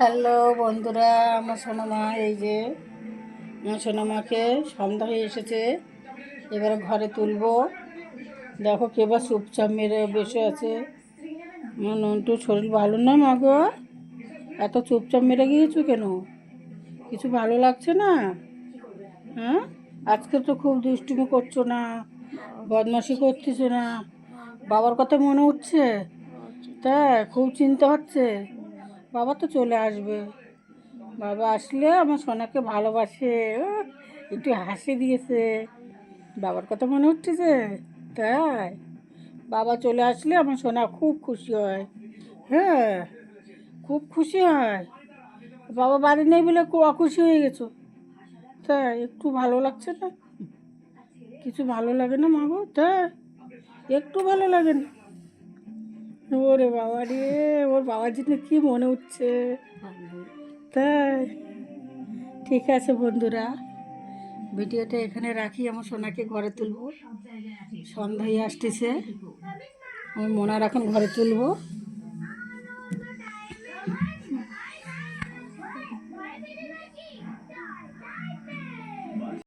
Hello বন্ধুরা, আমার সোনামা এই যে আমার সোনামাকে সন্ধ্যা হয়ে এসেছে, এবারে ঘরে তুলবো। দেখো কেবার চুপচাপ মেরে বসে আছে। আমার নন্টুর শরীর ভালো না মা গো, এত চুপচাপ মেরে গিয়েছো কেন? কিছু ভালো লাগছে না? হ্যাঁ, আজকে তো খুব দুষ্টুমি করছো না, বদমাশি করতেছো না, বাবার কথা মনে উঠছে? তাই খুব চিন্তা হচ্ছে। বাবা তো চলে আসবে, বাবা আসলে আমার সোনাকে ভালোবাসে। একটু হাসি দিয়েছে, বাবার কথা মনে উঠতেছে। তাই বাবা চলে আসলে আমার সোনা খুব খুশি হয়। হ্যাঁ, খুব খুশি হয়। বাবা বাড়ি নেই বলে খুব অখুশি হয়ে গেছো? তাই একটু ভালো লাগছে না? কিছু ভালো লাগে না মা গো? তাই একটু ভালো লাগে না? ওরে বাবা রে, ওর বাবার জন্য কি মনে উঠছে। তাই ঠিক আছে বন্ধুরা, ভিডিওটা এখানে রাখি। আমার সোনাকে ঘরে তুলবো, সন্ধ্যা হয়ে আসতেছে, আমার মনার এখন ঘরে তুলবো।